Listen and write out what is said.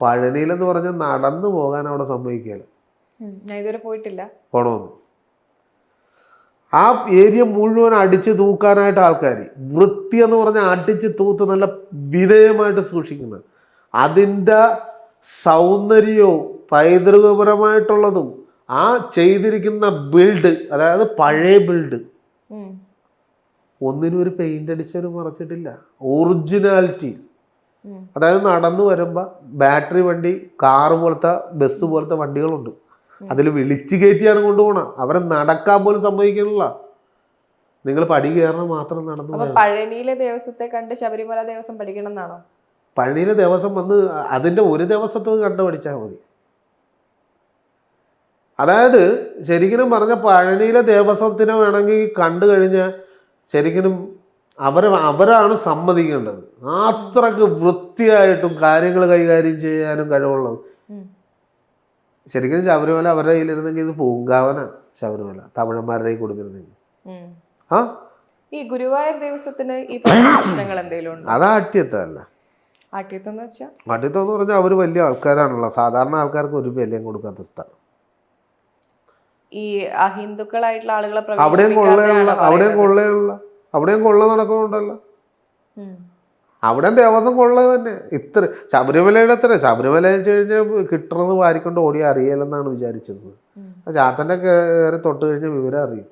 പഴനിയിലെന്ന് പറഞ്ഞാൽ നടന്നു പോകാൻ അവിടെ സംഭവിക്കുകയില്ല. ഞാൻ ഇതുവരെ പോയിട്ടില്ല. പോണമെന്ന് ആ ഏരിയ മുഴുവൻ അടിച്ച് തൂക്കാനായിട്ട് ആൾക്കാർ, വൃത്തി എന്ന് പറഞ്ഞാൽ അടിച്ച് തൂത്ത് നല്ല വിധേയമായിട്ട് സൂക്ഷിക്കുന്നത്. അതിൻ്റെ സൗന്ദര്യവും പൈതൃകപരമായിട്ടുള്ളതും ആ ചെയ്തിരിക്കുന്ന ബിൽഡ്, അതായത് പഴയ ബിൽഡ്, ഒന്നിനും ഒരു പെയിന്റ് അടിച്ചൊരു മറച്ചിട്ടില്ല. ഒറിജിനാലിറ്റി. അതായത് നടന്നു വരുമ്പോൾ ബാറ്ററി വണ്ടി, കാറ് പോലത്തെ, ബസ് പോലത്തെ വണ്ടികളുണ്ട്. അതിൽ വിളിച്ചു കയറ്റിയാണ് കൊണ്ടുപോകണം. അവരെ നടക്കാൻ പോലും സമ്മതിക്കണില്ല. നിങ്ങൾ പടി കയറണം മാത്രം നടന്നു. പഴനിയിലെ ദേവസ്വത്തെ കണ്ട് ശബരിമല ദേവസ്വം പഠിക്കണം എന്നാണോ? പഴനിയിലെ ദേവസ്വം വന്ന് അതിൻ്റെ ഒരു ദിവസത്തെ കണ്ടു പഠിച്ചാൽ മതി. അതായത് ശരിക്കും പറഞ്ഞ പഴനിയിലെ ദേവസ്വത്തിനെ വേണമെങ്കിൽ കണ്ടു കഴിഞ്ഞാൽ ശരിക്കും അവരാണ് സമ്മതിക്കേണ്ടത്. അത്രക്ക് വൃത്തിയായിട്ടും കാര്യങ്ങൾ കൈകാര്യം ചെയ്യാനും കഴിവുള്ളത്. ശരിക്കും ശബരിമല അവരുടെ കയ്യിലിരുന്നെങ്കിൽ ഇത് പൂങ്കാവനാണ്. ശബരിമല തമിഴന്മാരുടെ കയ്യിൽ കൊടുത്തിരുന്നെങ്കിൽ. ഈ ഗുരുവായൂർ ദേവസ്വത്തിന് ഈ പ്രശ്നങ്ങൾ എന്തെങ്കിലും ഉണ്ടോ? അത് ആട്യത്തല്ല. ആട്യത്തം എന്ന് വെച്ചാൽ, ആട്യത്തം എന്ന് പറഞ്ഞാൽ അവർ വലിയ ആൾക്കാരാണല്ലോ. സാധാരണ ആൾക്കാർക്ക് ഒരു വിലയും കൊടുക്കാത്ത സ്ഥലം. ഈ അഹിന്ദുക്കളായിട്ടുള്ള ആളുകളെ അവിടെയും കൊള്ള നടക്കുന്നുണ്ടല്ലോ. അവിടെ ദേവസ്വം കൊള്ള തന്നെ. ഇത്ര ശബരിമലയുടെ അത്ര ശബരിമല വെച്ച് കഴിഞ്ഞാൽ കിട്ടുന്നത് വാരിക്കൊണ്ട് ഓടി അറിയില്ലെന്നാണ് വിചാരിച്ചത്. ചാത്തൻ്റെ കയറി തൊട്ട് കഴിഞ്ഞാൽ വിവരം അറിയും.